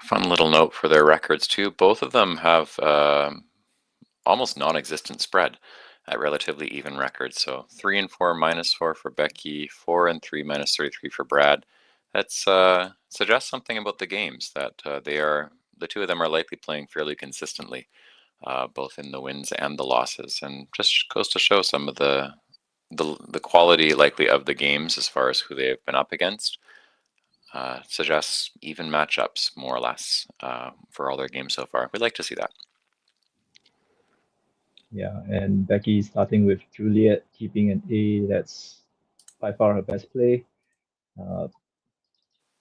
Fun little note for their records too. Both of them have almost non-existent spread at relatively even records. So 3 and 4 -4 for Becky, 4 and 3 -33 for Brad. That's suggests something about the games that the two of them are likely playing fairly consistently, both in the wins and the losses, and just goes to show some of the quality likely of the games as far as who they have been up against. Suggests even matchups more or less for all their games so far. We'd like to see that. Yeah, and Becky starting with Juliet, keeping an A. That's by far her best play.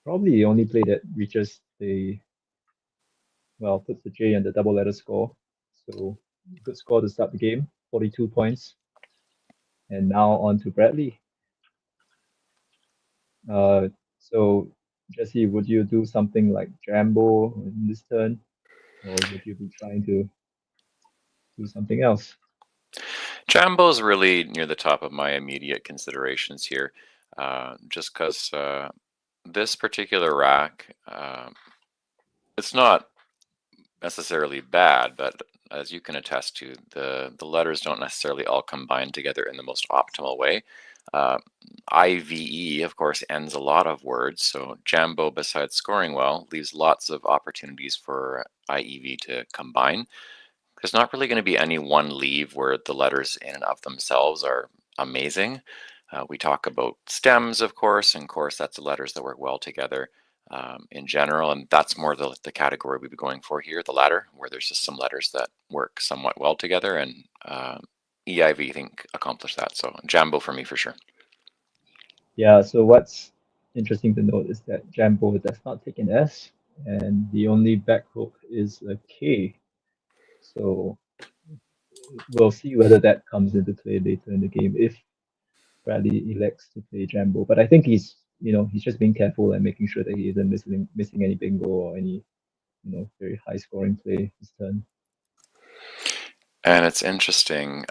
Probably the only play that reaches puts the J on the double letter score. So good score to start the game, 42 points. And now on to Bradley. So Jesse, would you do something like Jambo in this turn, or would you be trying to do something else? Jambo's really near the top of my immediate considerations here, just because this particular rack, it's not necessarily bad, but as you can attest to, the letters don't necessarily all combine together in the most optimal way. IVE, of course, ends a lot of words, so Jambo, besides scoring well, leaves lots of opportunities for IEV to combine. There's not really going to be any one leave where the letters in and of themselves are amazing. We talk about stems, of course, and that's the letters that work well together in general, and that's more the category we'd be going for here, the latter, where there's just some letters that work somewhat well together, and EIV, I think, accomplished that. So Jambo for me for sure. Yeah, so what's interesting to note is that Jambo does not take an S, and the only back hook is a K. So we'll see whether that comes into play later in the game if Bradley elects to play Jambo. But I think he's just being careful and making sure that he isn't missing any bingo or any, very high scoring play this turn. And it's interesting,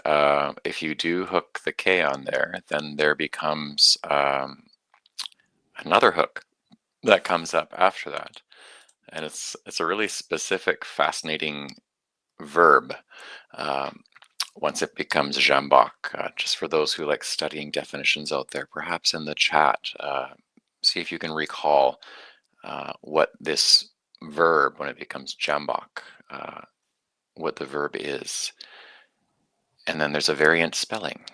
if you do hook the K on there, then there becomes another hook that comes up after that. And it's a really specific, fascinating verb once it becomes jambok. Just for those who like studying definitions out there, perhaps in the chat, see if you can recall what this verb, when it becomes jambok, what the verb is. And then there's a variant spelling.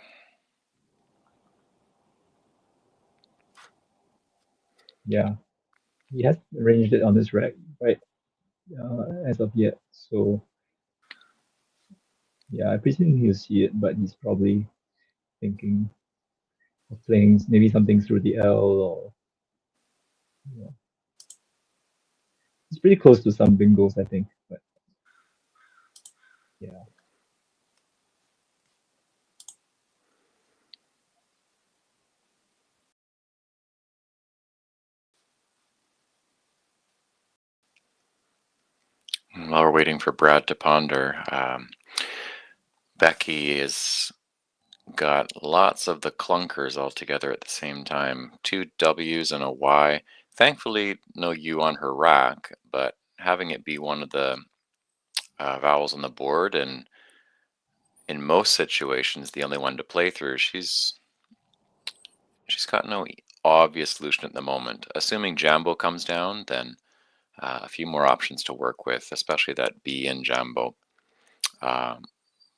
Yeah, he hasn't arranged it on his rack, right, as of yet. So yeah, I presume he'll see it, but he's probably thinking of playing maybe something through the L or it's pretty close to some bingos, I think. But yeah. While we're waiting for Brad to ponder, Becky has got lots of the clunkers all together at the same time. 2 W's and a Y. Thankfully, no U on her rack, but having it be one of the vowels on the board, and in most situations, the only one to play through, she's got no obvious solution at the moment. Assuming Jambo comes down, then a few more options to work with, especially that B in Jambo.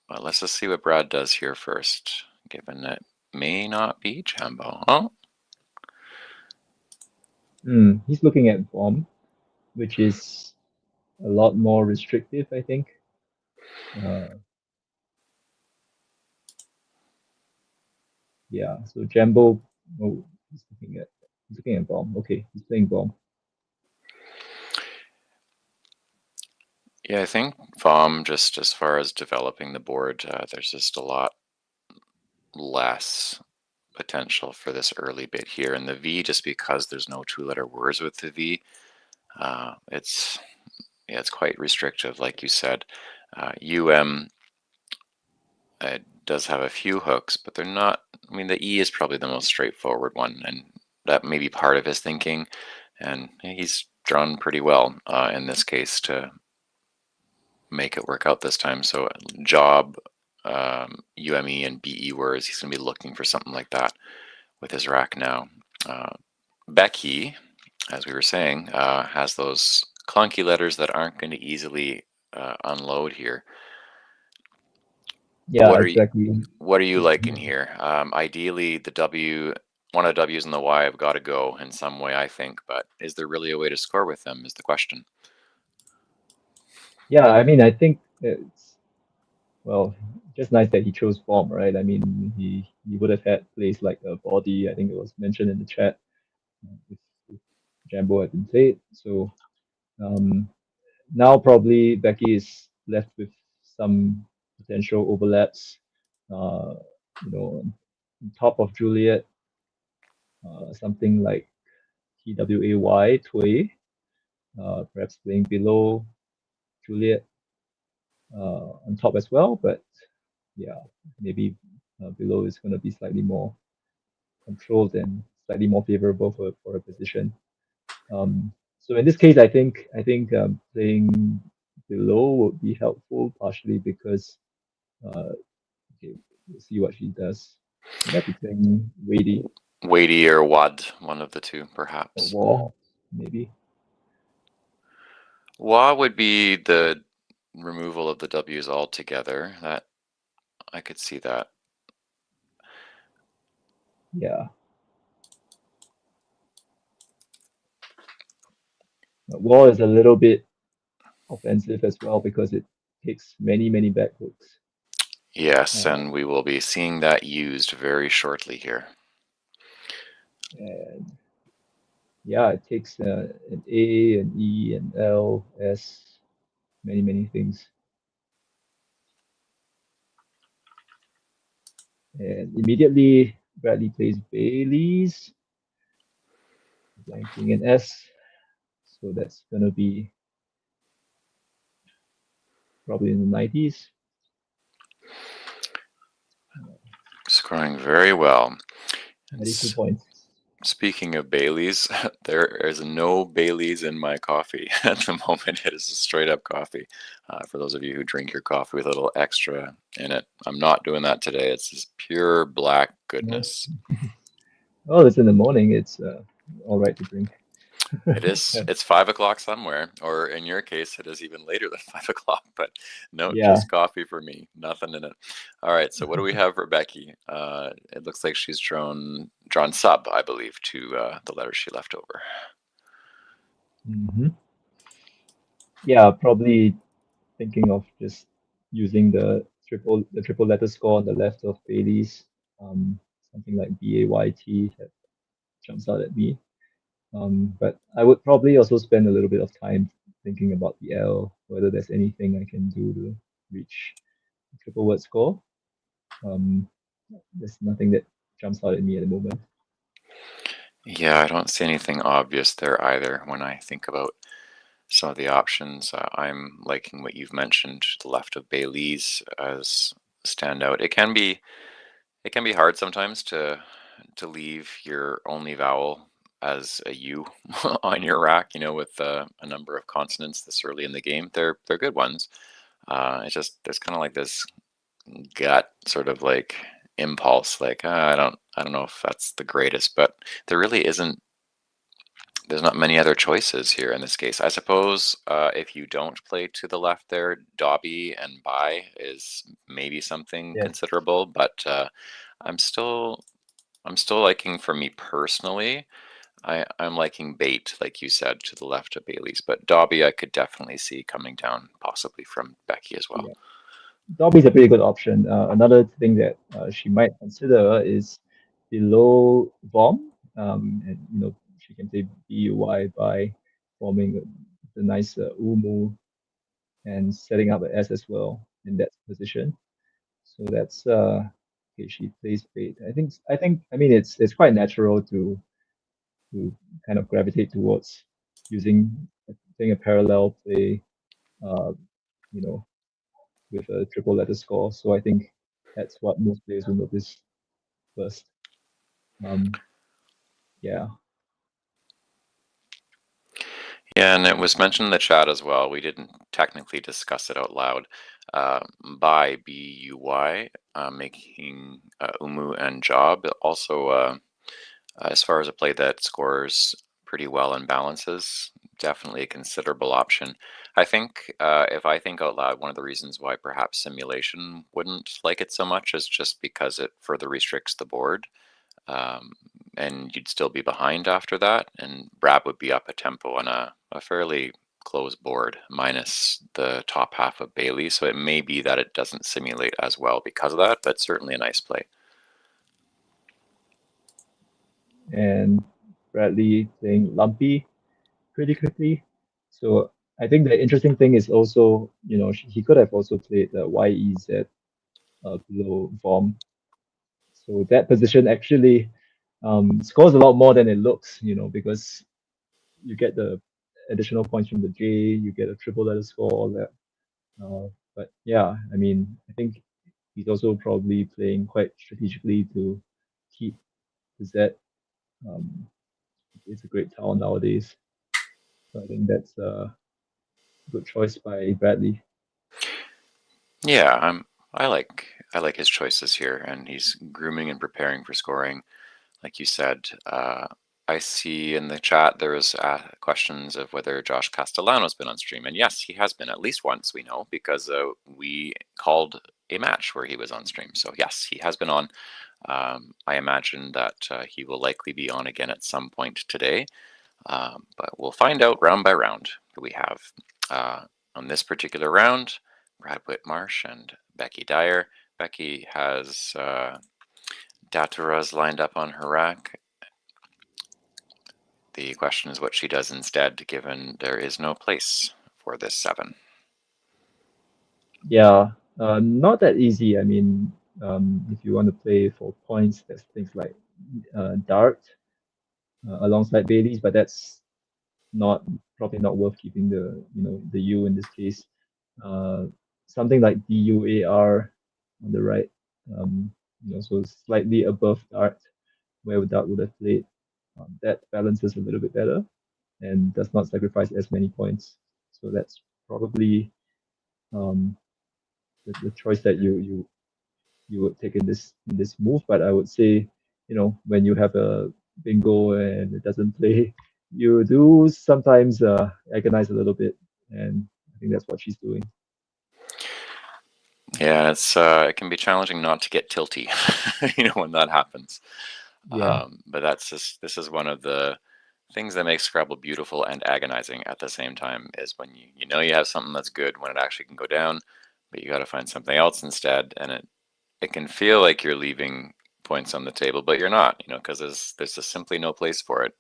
But let's just see what Brad does here first, given it may not be Jambo. Oh, He's looking at bomb, which is a lot more restrictive, I think. Yeah, so Jambo, oh, he's looking at bomb. Okay, he's playing bomb. yeah, I think Vom, just as far as developing the board, there's just a lot less potential for this early bit here. And the V, just because there's no 2-letter words with the V, it's quite restrictive, like you said. UM does have a few hooks, but they're not. I mean, the E is probably the most straightforward one, and that may be part of his thinking. And he's drawn pretty well in this case to make it work out this time. So job, UME, and BE words, he's going to be looking for something like that with his rack now. Becky, as we were saying, has those clunky letters that aren't going to easily unload here. Yeah, exactly. What are you liking here? Ideally, the W, one of the W's and the Y have got to go in some way, I think. But is there really a way to score with them? Is the question. Yeah, I mean, I think it's, well, just nice that he chose form, right? I mean, he would have had plays like a body. I think it was mentioned in the chat if Jambo had been played. So um, now probably Becky is left with some potential overlaps. Uh, on top of Juliet, something like TWAY, Tway, perhaps playing below Juliet on top as well. But yeah, maybe below is going to be slightly more controlled and slightly more favorable for a position. So in this case, I think playing below would be helpful, partially because okay, we'll see what she does. She might be playing weighty Weighty or Wad, one of the two, or perhaps. wall, maybe. Wa would be the removal of the W's altogether. That I could see that. Yeah. Wall is a little bit offensive as well because it takes many back hooks. Yes, Uh, and we will be seeing that used very shortly here. and yeah, it takes an A, an E, an L, S, many things. And immediately Bradley plays Bailey's, blanking an S. So that's gonna be probably in the 90s. Scoring very well. 92 points. Speaking of Baileys, there is no Baileys in my coffee at the moment. It is a straight up coffee. For those of you who drink your coffee with a little extra in it, I'm not doing that today. It's just pure black No. goodness. Oh, it's in the morning. It's all right to drink. It is. It's 5 o'clock somewhere, or in your case, it is even later than 5 o'clock. But no, Yeah. just coffee for me. Nothing in it. All right. So what do we have for Becky? It looks like she's drawn sub, I believe, to the letters she left over. hmm Yeah, probably thinking of just using the triple letter score on the left of Bailey's, something like BAYT that jumps out at me. But I would probably also spend a little bit of time thinking about the L, whether there's anything I can do to reach the triple word score. Um, there's nothing that jumps out at me at the moment. Yeah, I don't see anything obvious there either when I think about some of the options. I'm liking what you've mentioned, the left of Bailey's as standout. It can be hard sometimes to leave your only vowel as a U on your rack, with a number of consonants this early in the game. They're good ones. It's just there's kind of like this gut sort of like impulse, like I don't know if that's the greatest, but there really isn't. There's not many other choices here in this case. I suppose if you don't play to the left there, Dobby and Bai is maybe something Yes. considerable, but I'm still I'm still liking, for me personally, I'm liking bait, like you said, to the left of Bailey's, but Dobby I could definitely see coming down possibly from Becky as well. Yeah. Dobby's a pretty good option. Another thing that she might consider is below bomb. And she can play BUY by forming the nice Umu and setting up an S as well in that position. So that's okay. She plays bait. I mean it's quite natural to kind of gravitate towards using playing a parallel play, uh, you know, with a triple letter score. So I think that's what most players will notice first. Um, yeah. Yeah, and it was mentioned in the chat as well. We didn't technically discuss it out loud. Uh, by BUY, making Umu and Job. Also, as far as a play that scores pretty well and balances, definitely a considerable option. I think if I think out loud, one of the reasons why perhaps simulation wouldn't like it so much is just because it further restricts the board. Um, and you'd still be behind after that, and Brad would be up a tempo on a fairly close board, minus the top half of Bailey. So it may be that it doesn't simulate as well because of that, but certainly a nice play. And Bradley playing Lumpy pretty quickly. So I think the interesting thing is also, he could have also played the YEZ below Vom. So that position actually scores a lot more than it looks, because you get the additional points from the J, you get a triple letter score, all that. But yeah, I mean, I think he's also probably playing quite strategically to keep the Z. Um, it's a great town nowadays. So I think that's a good choice by Bradley. Yeah, I like his choices here, and he's grooming and preparing for scoring. Like you said, I see in the chat there was questions of whether Josh Castellano's been on stream, and yes, he has been at least once. We know because we called a match where he was on stream. So yes, he has been on. I imagine that he will likely be on again at some point today, but we'll find out round by round. Who we have on this particular round: Brad Whitmarsh and Becky Dyer. Becky has Daturas lined up on her rack. The question is what she does instead, given there is no place for this 7. Yeah, not that easy. I mean, if you want to play for points, there's things like Dart alongside Bailey's, but that's not probably not worth keeping the U in this case. Uh, Something like DUAR on the right, so slightly above Dart, where Dart would have played. That balances a little bit better and does not sacrifice as many points. So that's probably um, the choice that you would take in this move. But I would say, when you have a bingo and it doesn't play, you do sometimes agonize a little bit, and I think that's what she's doing. Yeah, it can be challenging not to get tilty, when that happens. Yeah, But this is one of the things that makes Scrabble beautiful and agonizing at the same time. Is when you know you have something that's good when it actually can go down, but you got to find something else instead, and it can feel like you're leaving points on the table, but you're not, because there's just simply no place for it.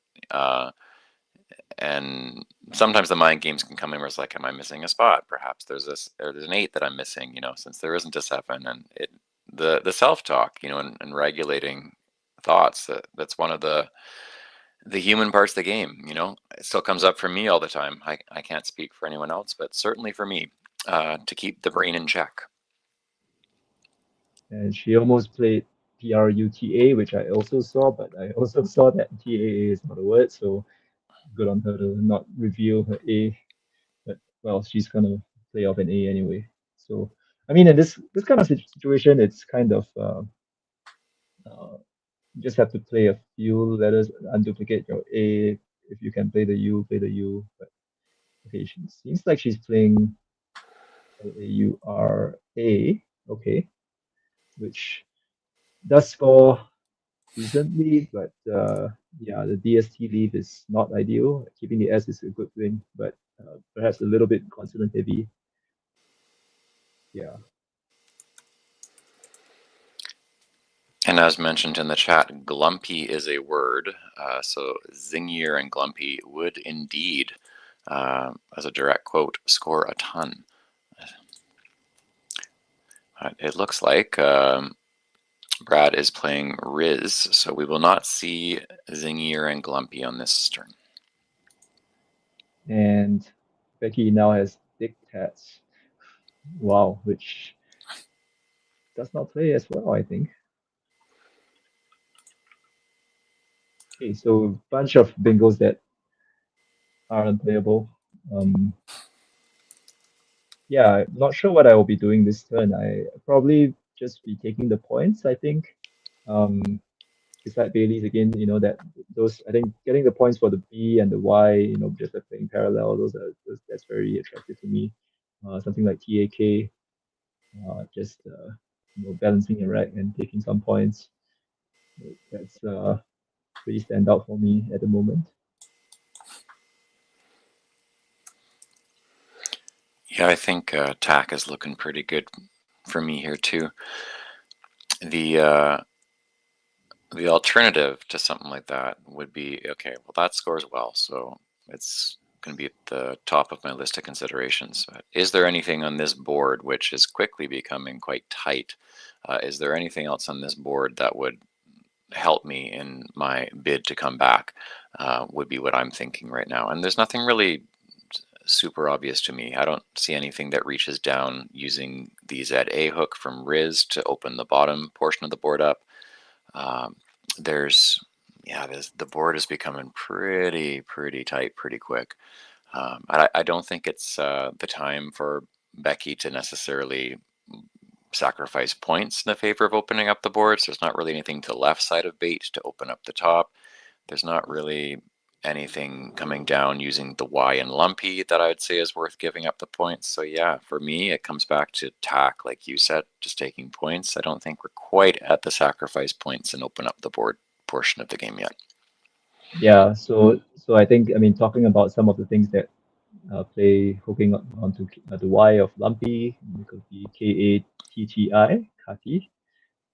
And sometimes the mind games can come in where it's like, am I missing a spot? Perhaps there's an 8 that I'm missing, since there isn't a 7. And the self-talk, and regulating thoughts, that's one of the human parts of the game. It still comes up for me all the time. I can't speak for anyone else, but certainly for me, to keep the brain in check. and she almost played PRUTA, which I also saw, but I also saw that TAA is not a word, so good on her to not reveal her A. But well, she's gonna play off an A anyway. So I mean, in this kind of situation, it's kind of uh, you just have to play a few letters, unduplicate your A. If you can play the U, play the U. But okay, she seems like she's playing AURA. Okay, which does score decently, but yeah, the DST leave is not ideal. Keeping the S is a good thing, but perhaps a little bit consonant heavy. Yeah. And as mentioned in the chat, glumpy is a word. So zingier and glumpy would indeed, as a direct quote, score a ton. It looks like Brad is playing Riz, so we will not see zingier and glumpy on this turn. And Becky now has Dick Tats. Wow, which does not play as well, I think. Okay, so bunch of bingos that are unplayable. Um, yeah, I'm not sure what I will be doing this turn. I probably just be taking the points, I think. Um, beside Bailey's again, that those I think getting the points for the B and the Y, just like playing parallel, that's very attractive to me. Something like TAK, just balancing it right and taking some points. That's pretty stand out for me at the moment. Yeah, I think tack is looking pretty good for me here too. The uh, the alternative to something like that would be, okay, well that scores well, so it's going to be at the top of my list of considerations. Is there anything on this board which is quickly becoming quite tight? Is there anything else on this board that would help me in my bid to come back? Would be what I'm thinking right now. And there's nothing really super obvious to me. I don't see anything that reaches down using the ZA hook from Riz to open the bottom portion of the board up. Um, the board is becoming pretty tight pretty quick. I don't think it's the time for Becky to necessarily sacrifice points in the favor of opening up the boards. There's not really anything to the left side of bait to open up the top. There's not really anything coming down using the Y and lumpy that I would say is worth giving up the points. So yeah, for me, it comes back to tack, like you said, just taking points. I don't think we're quite at the sacrifice points and open up the board portion of the game yet. Yeah, so I think, I mean, talking about some of the things that play hooking onto the Y of Lumpy, it could be KATTI, Kati,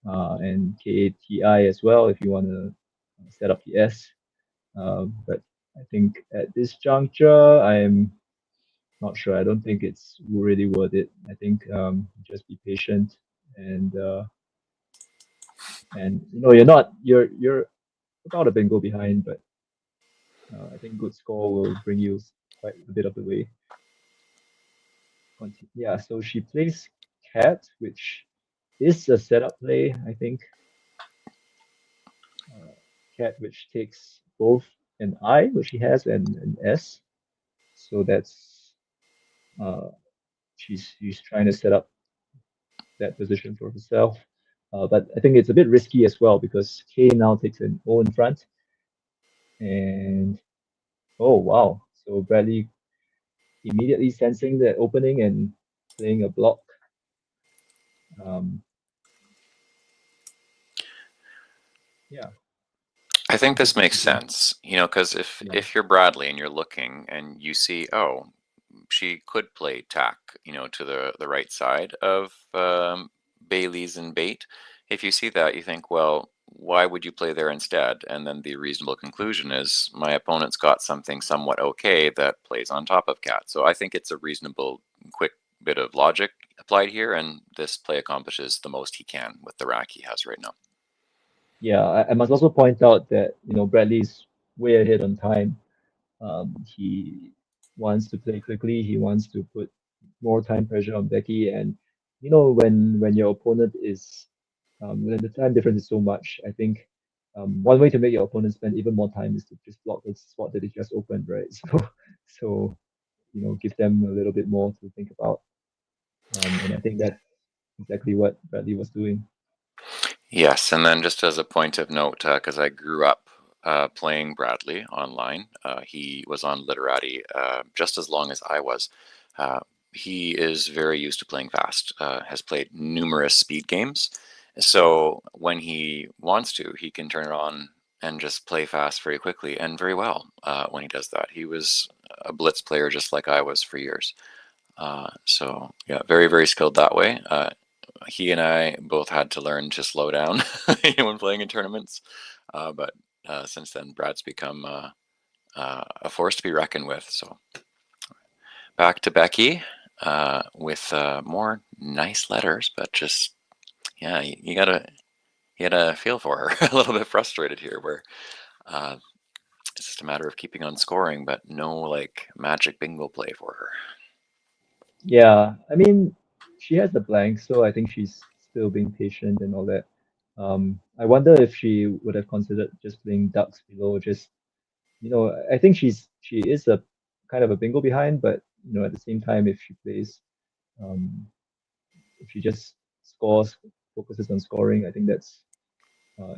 and KATI as well if you want to set up the S. But I think at this juncture, I'm not sure. I don't think it's really worth it. I think just be patient and you're about a bingo behind, but I think good score will bring you quite a bit of the way. Yeah, so she plays cat, which is a setup play, I think. Uh, cat, which takes both an I, which she has, and an S. So that's uh, she's trying to set up that position for herself. But I think it's a bit risky as well because K now takes an O in front, and oh wow! So Bradley immediately sensing that opening and playing a block. Um, yeah, I think this is this makes interesting. sense, because if Yeah. if you're Bradley and you're looking and you see, oh, she could play tack, to the right side of Bailey's and bait. If you see that, you think, well, why would you play there instead? And then the reasonable conclusion is my opponent's got something somewhat okay that plays on top of cat. So I think it's a reasonable, quick bit of logic applied here, and this play accomplishes the most he can with the rack he has right now. Yeah, I must also point out that Bradley's way ahead on time. He wants to play quickly. He wants to put more time pressure on Becky, and when your opponent is when the time difference is so much, I think one way to make your opponent spend even more time is to just block the spot that they just opened, right? So give them a little bit more to think about, and I think that's exactly what Bradley was doing. Yes, and then just as a point of note, because I grew up playing Bradley online, he was on Literati just as long as I was. Uh, he is very used to playing fast, has played numerous speed games. So when he wants to, he can turn it on and just play fast very quickly and very well when he does that. He was a blitz player just like I was for years. So yeah, very skilled that way. He and I both had to learn to slow down when playing in tournaments. But since then, Brad's become a force to be reckoned with. So back to Becky with more nice letters, but just yeah, you gotta feel for her. A little bit frustrated here, where uh, it's just a matter of keeping on scoring, but no like magic bingo play for her. Yeah, I mean, she has the blank, so I think she's still being patient and all that. I wonder if she would have considered just playing ducks below. Just, I think she is a kind of a bingo behind, but at the same time, if she plays, um, if she just scores, focuses on scoring, I think that's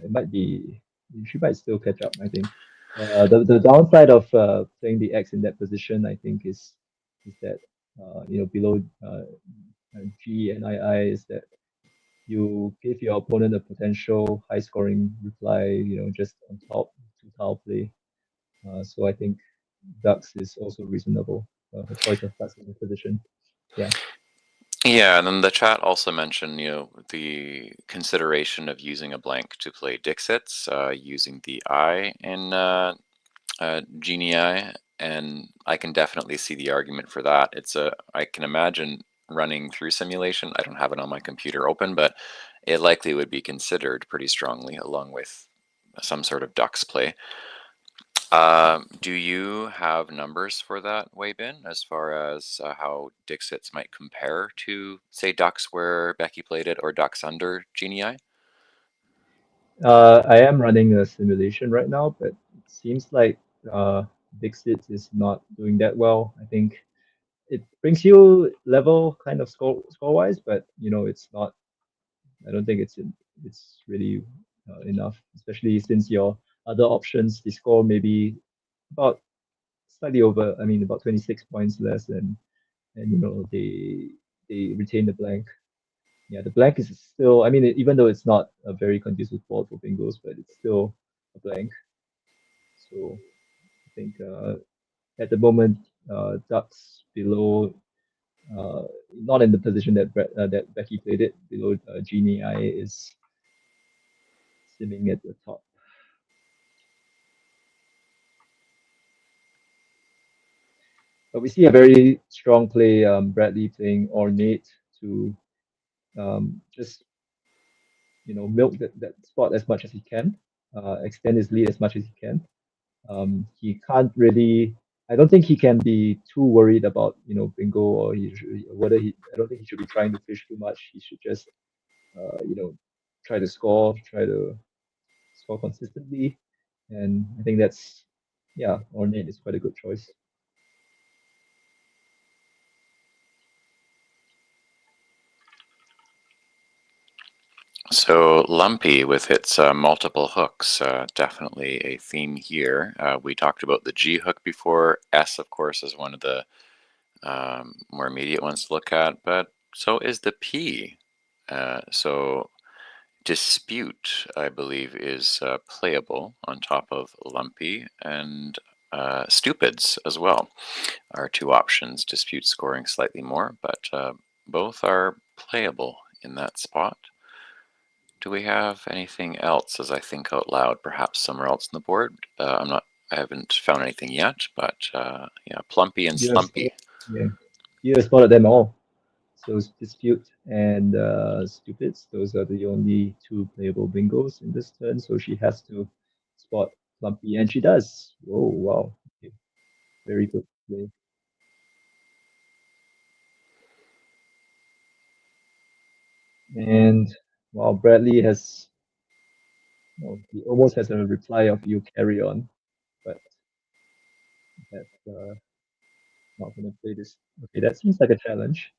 it might be she might still catch up. I think the downside of playing the X in that position, I think, is that below G and II is that you give your opponent a potential high scoring reply, just on top to tile play. So I think Ducks is also reasonable. Her choice of Ducks in the position. Yeah. Yeah, and then the chat also mentioned, the consideration of using a blank to play Dixits, using the I in Genii, and I can definitely see the argument for that. I can imagine running through simulation. I don't have it on my computer open, but it likely would be considered pretty strongly along with some sort of Ducks play. Do you have numbers for that, Weibin, as far as how Dixits might compare to, say, Ducks where Becky played it, or Ducks under Genii? I am running a simulation right now, but it seems like Dixit is not doing that well. I think it brings you level kind of score wise, but it's not. I don't think it's really enough, especially since your other options, the score maybe about slightly over. I mean, about 26 points less, and they retain the blank. Yeah, the blank is still. I mean, even though it's not a very conducive board for bingos, but it's still a blank. So I think at the moment, Ducks below, not in the position that Becky played it, below Genie I is simming at the top. But we see a very strong play, Bradley playing Ornate to just milk that spot as much as he can, extend his lead as much as he can. He can't really. I don't think he can be too worried about bingo or whether he. I don't think he should be trying to fish too much. He should just try to score consistently, and I think that's yeah, Ornate is quite a good choice. So lumpy with its multiple hooks, definitely a theme here. We talked about the G hook before. S, of course, is one of the more immediate ones to look at, but so is the P. So dispute, I believe, is playable on top of lumpy, and stupids as well are two options. Dispute scoring slightly more, but both are playable in that spot. Do we have anything else as I think out loud, perhaps somewhere else on the board? I haven't found anything yet, but yeah, Plumpy and You have Slumpy. spotted, yeah, you have spotted them all. So Dispute and Stupids, those are the only two playable bingos in this turn. So she has to spot Lumpy, and she does. Oh wow, okay. Very good play. And wow, Bradley has, he almost has a reply of "you carry on," but that's not gonna play this. Okay, that seems like a challenge.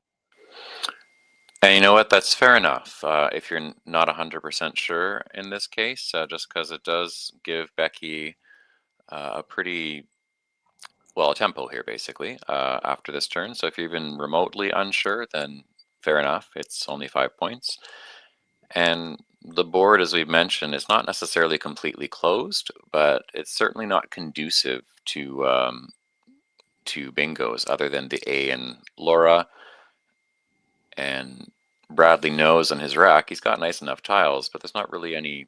And you know what? That's fair enough. If you're not 100% sure in this case, just because it does give Becky a pretty well, a tempo here, basically, after this turn. So if you're even remotely unsure, then fair enough. It's only 5 points. And the board, as we've mentioned, is not necessarily completely closed, but it's certainly not conducive to bingos other than the A and Laura. And Bradley knows on his rack he's got nice enough tiles, but there's not really any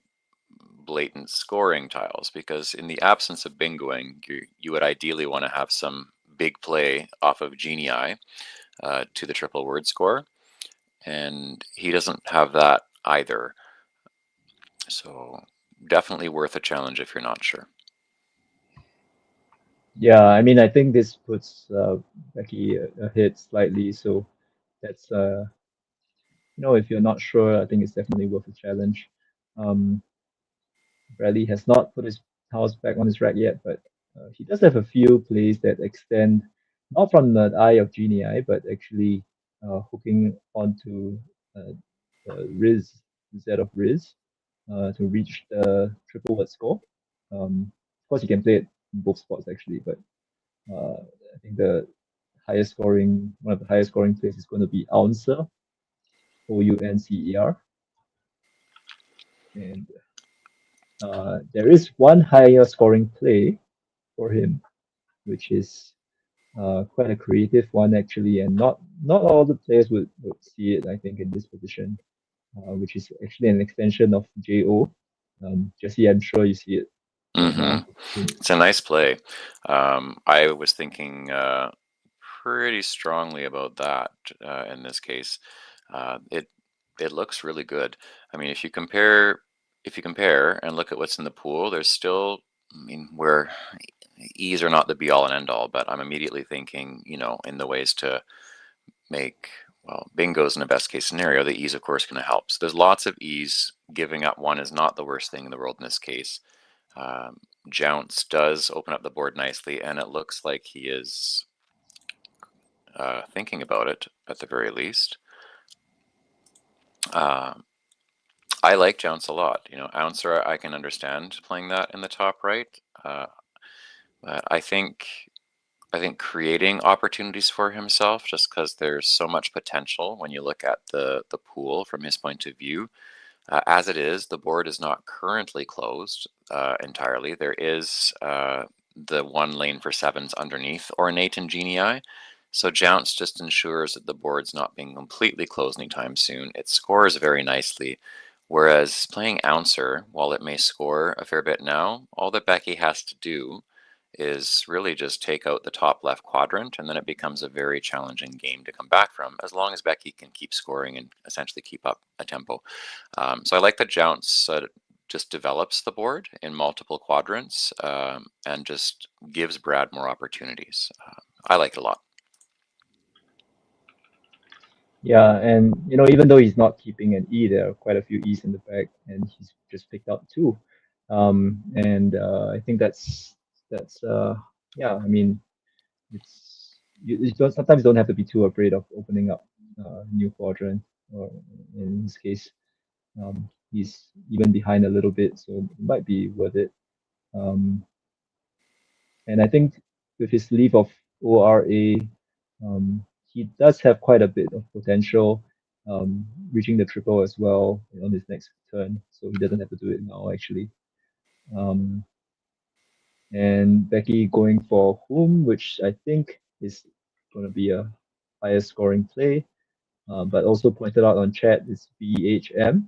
blatant scoring tiles because in the absence of bingoing, you would ideally want to have some big play off of Genii to the triple word score, and he doesn't have that either. So definitely worth a challenge if you're not sure. Yeah, I mean, I think this puts Becky ahead slightly. So that's if you're not sure, I think it's definitely worth a challenge. Um, Bradley has not put his house back on his rack yet, but he does have a few plays that extend not from the eye of genii, but actually hooking onto Riz, Z of Riz, to reach the triple word score. Of course, you can play it in both spots actually, but I think one of the highest scoring plays is going to be Ouncer, Ouncer, and there is one higher scoring play for him, which is quite a creative one actually, and not all the players would see it. I think in this position, which is actually an extension of JO. Jesse, I'm sure you see it right Hmm. now. It's a nice play. I was thinking pretty strongly about that in this case. It looks really good. I mean, if you compare and look at what's in the pool, there's still, I mean, where E's are not the be all and end all, but I'm immediately thinking, in the ways to make, well, bingos in a best case scenario, the E's of course going to help. So there's lots of E's. Giving up one is not the worst thing in the world in this case. Um, Jounce does open up the board nicely, and it looks like he is thinking about it at the very least. I like Jounce a lot. Ouncer, I can understand playing that in the top right. But I think creating opportunities for himself, just because there's so much potential when you look at the pool from his point of view. As it is, the board is not currently closed entirely. There is the one lane for sevens underneath ornate and genii. So Jounce just ensures that the board's not being completely closed anytime soon. It scores very nicely. Whereas playing Ouncer, while it may score a fair bit now, all that Becky has to do is really just take out the top left quadrant, and then it becomes a very challenging game to come back from, as long as Becky can keep scoring and essentially keep up a tempo. So I like that Jounce just develops the board in multiple quadrants and just gives Brad more opportunities. I like it a lot. Yeah, and even though he's not keeping an E, there are quite a few E's in the back, and he's just picked out two. And I think that's yeah. I mean, you sometimes don't have to be too afraid of opening up new quadrant. Or in this case, he's even behind a little bit, so it might be worth it. Um, and I think with his leave of ORA, he does have quite a bit of potential, reaching the triple as well on his next turn. So he doesn't have to do it now, actually. Um, and Becky going for whom, which I think is going to be a higher scoring play, but also pointed out on chat is VHM,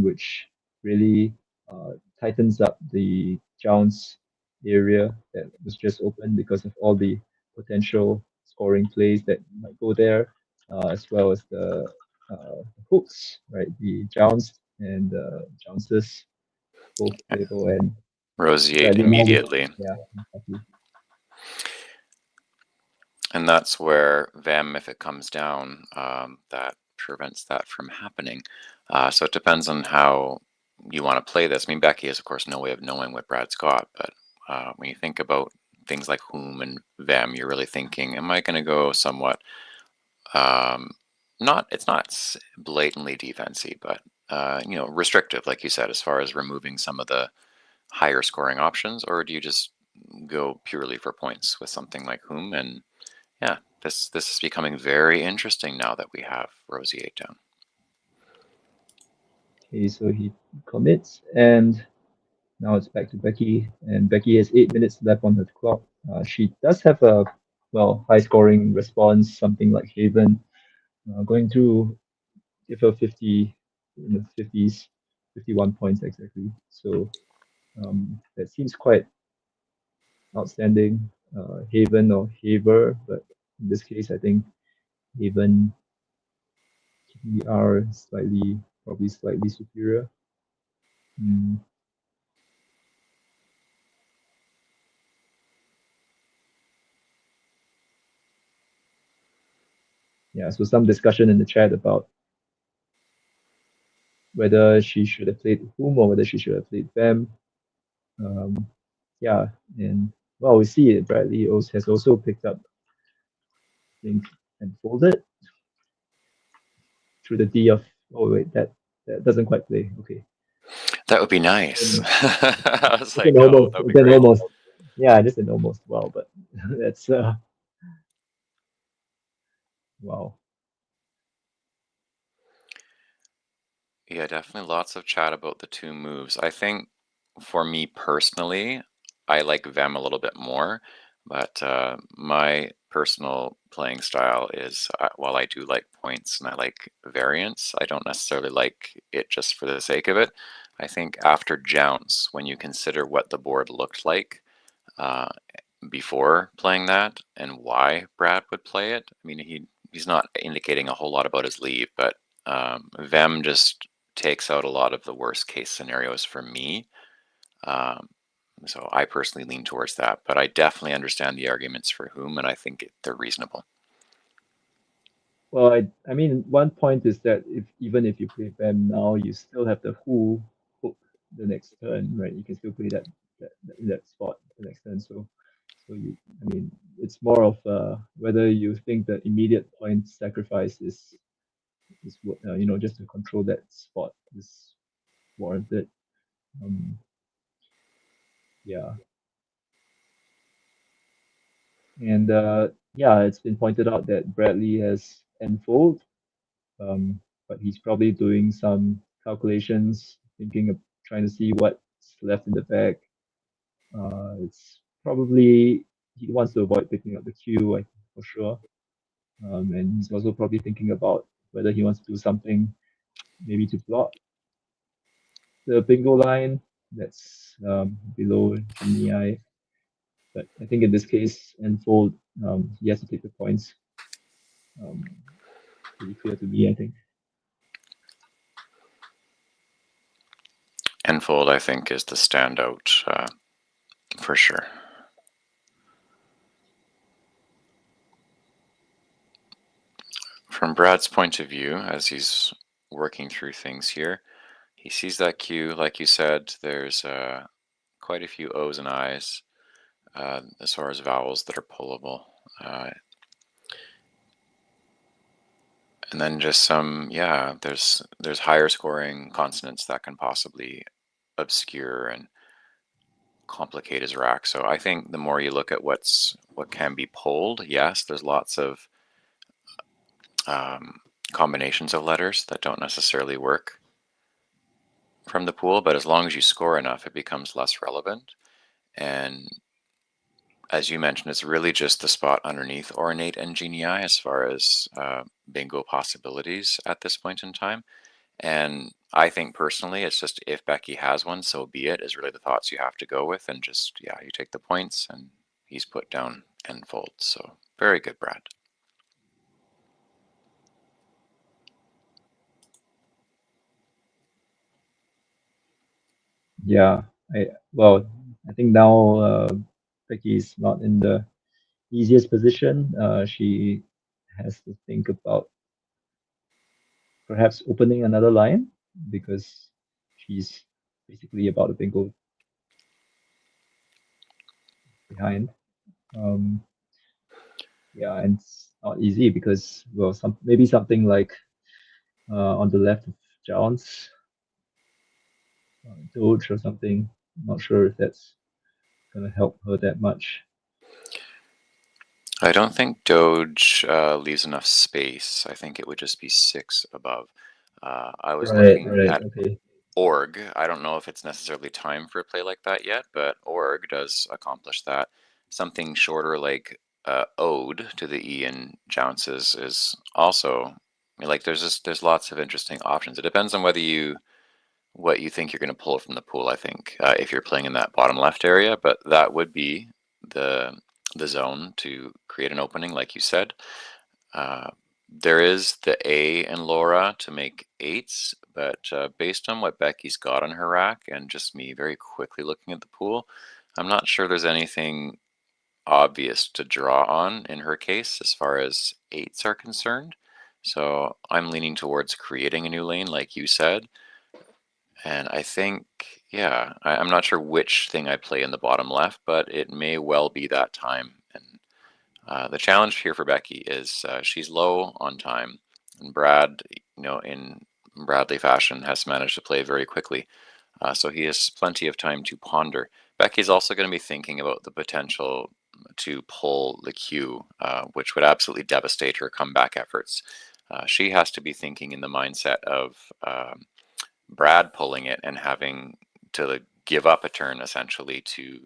which really tightens up the Jounce area that was just open because of all the potential scoring plays that might go there, as well as the hooks, right? The Jounce and Jounces both playable and Rosiate slightly more with, immediately. yeah, exactly. And that's where Vem, if it comes down, that prevents that from happening. So it depends on how you want to play this. I mean, Becky has, of course, no way of knowing what Brad's got, but when you think about things like whom and Vem, you're really thinking, am I going to go somewhat, it's not blatantly defensive, but, restrictive, like you said, as far as removing some of the higher scoring options, or do you just go purely for points with something like whom? And yeah, this is becoming very interesting now that we have Rosie 8 down. Okay, so he commits, and now it's back to Becky, and Becky has 8 minutes left on her clock. She does have a high scoring response, something like Haven, going to give her 50 in the 50s, 51 points exactly. So that seems quite outstanding. Haven or Haver, but in this case, I think Haven TR probably slightly superior. Mm. Yeah, so some discussion in the chat about whether she should have played whom or whether she should have played Bam. Yeah, and well, we see it. Bradley has also picked up, I think, and folded through the D of. Oh wait, that doesn't quite play. Okay, That would be nice. and I was just an like, oh, almost, that would be it's an great. almost, yeah, just an almost. Well, but that's wow. Yeah, definitely lots of chat about the two moves. I think for me personally, I like Vem a little bit more, but my personal playing style is while I do like points and I like variance, I don't necessarily like it just for the sake of it. I think after Jounce, when you consider what the board looked like uh, before playing that and why Brad would play it, I mean, he's not indicating a whole lot about his leave, but Vem just takes out a lot of the worst case scenarios for me. Um, so I personally lean towards that, but I definitely understand the arguments for whom, and I think they're reasonable. Well, I mean, one point is that if even if you play Bam now, you still have the Who hook the next turn, right? You can still play that spot the next turn. So I mean, it's more of whether you think the immediate point sacrifice is just to control that spot is warranted. Um, yeah, and yeah, it's been pointed out that Bradley has Enfold, but he's probably doing some calculations, thinking of trying to see what's left in the bag. It's probably he wants to avoid picking up the queue, I think, for sure. And he's also probably thinking about whether he wants to do something maybe to block the bingo line that's below Genie I. But I think in this case, Enfold, he has to take the points. Um, Pretty clear to me, I think. Enfold, I think, is the standout for sure. From Brad's point of view, as he's working through things here, he sees that queue, like you said, there's quite a few O's and I's as far as vowels that are pullable. And then just some, yeah, there's higher scoring consonants that can possibly obscure and complicate his rack. So I think the more you look at what can be pulled, yes, there's lots of combinations of letters that don't necessarily work from the pool, but as long as you score enough, it becomes less relevant. And as you mentioned, it's really just the spot underneath Ornate and Genii as far as bingo possibilities at this point in time. And I think personally, it's just if Becky has one, so be it, is really the thoughts you have to go with. And just, yeah, you take the points and he's put down and folds. So very good, Brad. Yeah, well, I think now Becky's not in the easiest position. She has to think about perhaps opening another line because she's basically about to bingo behind. Um, yeah, and it's not easy because well, maybe something like on the left of John's Doge or something. I'm not sure if that's gonna help her that much. I don't think Doge leaves enough space. I think it would just be 6 above. I was Right, looking right, at okay. Org. I don't know if it's necessarily time for a play like that yet, but Org does accomplish that. Something shorter like Ode to the E in Jounces is also, I mean, like there's lots of interesting options. It depends on what you think you're going to pull from the pool. I think if you're playing in that bottom left area, but that would be the the zone to create an opening, like you said. Uh, there is the A in Laura to make 8s, but based on what Becky's got on her rack and just me very quickly looking at the pool, I'm not sure there's anything obvious to draw on in her case as far as 8s are concerned. So I'm leaning towards creating a new lane, like you said. And I think Yeah, I'm not sure which thing I play in the bottom left, but it may well be that time. And the challenge here for Becky is she's low on time, and Brad, in Bradley fashion, has managed to play very quickly. So he has plenty of time to ponder. Becky's also going to be thinking about the potential to pull the cue, which would absolutely devastate her comeback efforts. She has to be thinking in the mindset of Brad pulling it and having to give up a turn essentially to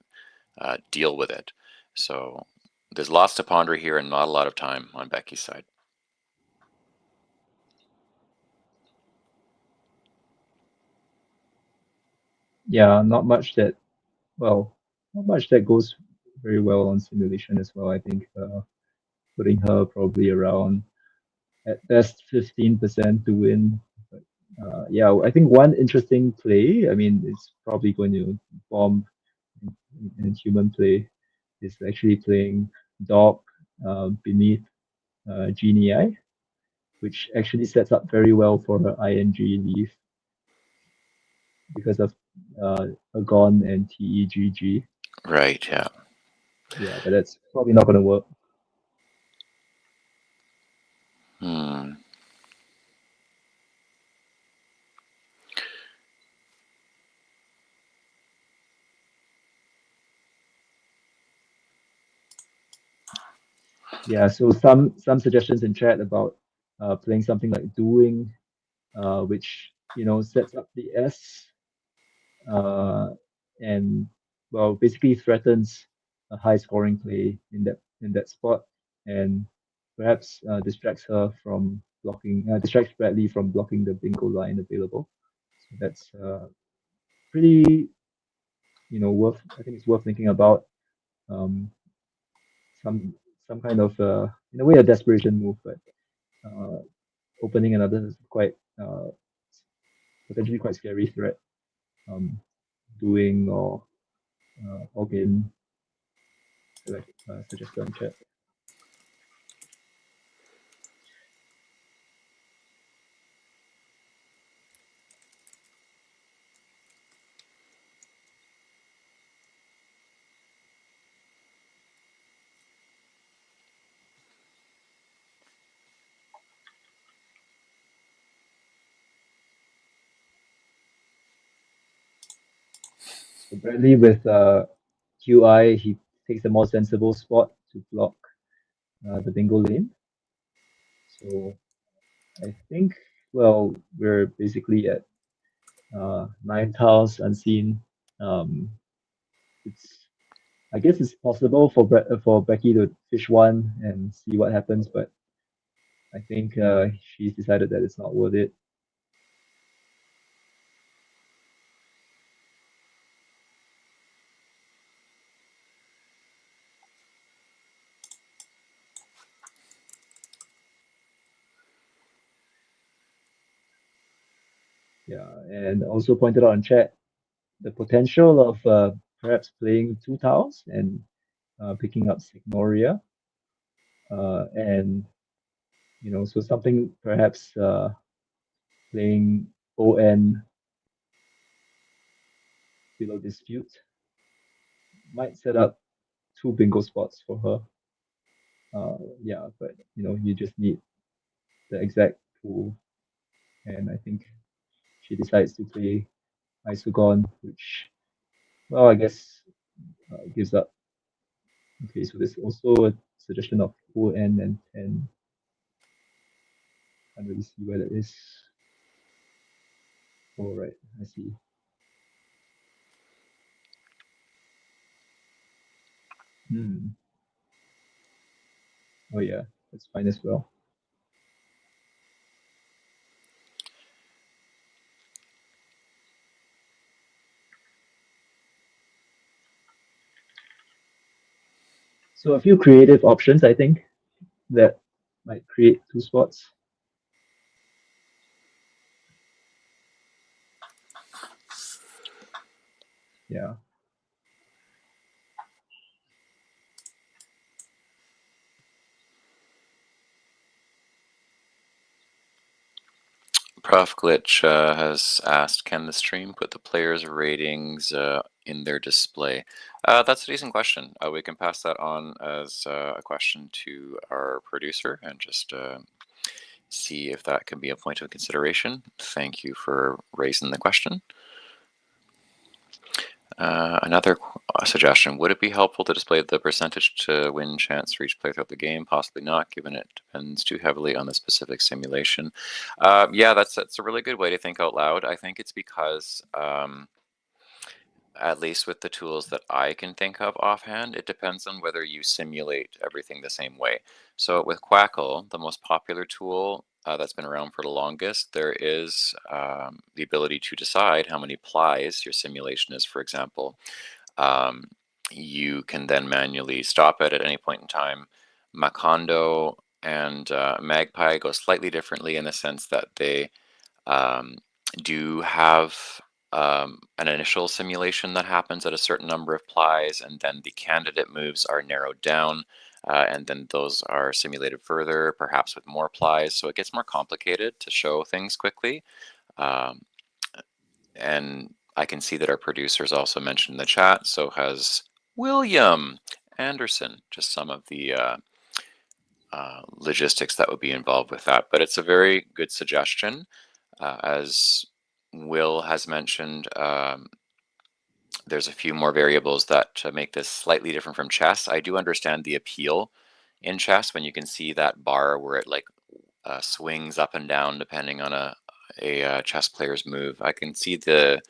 deal with it. So there's lots to ponder here and not a lot of time on Becky's side. Yeah, not much that goes very well on simulation as well. I think putting her probably around at best 15% to win. But yeah, I think one interesting play, I mean, it's probably going to bomb in human play, is actually playing dog beneath Genii, which actually sets up very well for her ing leaf because of Agon and TEGG. Right, yeah. Yeah, but that's probably not going to work. Hmm. Yeah, so some suggestions in chat about playing something like doing, which sets up the S uh, and well basically threatens a high scoring play in that spot and perhaps distracts Bradley from blocking the bingo line available. So that's pretty worth I think it's worth thinking about. Um, some some kind of in a way a desperation move, but uh, opening another quite potentially quite scary threat. Um, doing or Organ suggested on chat. So Bradley with QI, he takes a more sensible spot to block the bingo lane. So I think, well, we're basically at 9 tiles unseen. Um, it's I guess it's possible for Becky to fish one and see what happens, but I think she's decided that it's not worth it. Yeah, and also pointed out in chat the potential of perhaps playing 2 tiles and picking up Signoria, and so something perhaps playing ON below dispute might set up two bingo spots for her. Yeah, but you just need the exact pool, and I think she decides to play Isogon, which, well, I guess gives up. Okay, so there's also a suggestion of ON and 10. Can't really see where that is. All right, I see. Hmm. Oh yeah, that's fine as well. So a few creative options, I think, that might create two spots. Yeah. Prof Glitch has asked, can the stream put the players' ratings in their display? That's a decent question. We can pass that on as a question to our producer and just see if that can be a point of consideration. Thank you for raising the question. Another suggestion, would it be helpful to display the percentage to win chance for each player throughout the game? Possibly not, given it depends too heavily on the specific simulation. Yeah, that's a really good way to think out loud. I think it's because, at least with the tools that I can think of offhand, it depends on whether you simulate everything the same way. So with Quackle, the most popular tool that's been around for the longest, there is the ability to decide how many plies your simulation is, for example. Um, you can then manually stop it at any point in time. Macondo and Magpie go slightly differently in the sense that they um, do have an initial simulation that happens at a certain number of plies, and then the candidate moves are narrowed down, and then those are simulated further, perhaps with more plies. So it gets more complicated to show things quickly. Um, and I can see that our producers also mentioned in the chat, so has William Anderson, just some of the logistics that would be involved with that. But it's a very good suggestion. As Will has mentioned, there's a few more variables that make this slightly different from chess. I do understand the appeal in chess when you can see that bar where it like swings up and down depending on a chess player's move. I can see the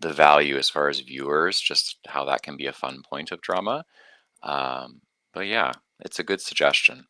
value as far as viewers, just how that can be a fun point of drama. But yeah, it's a good suggestion.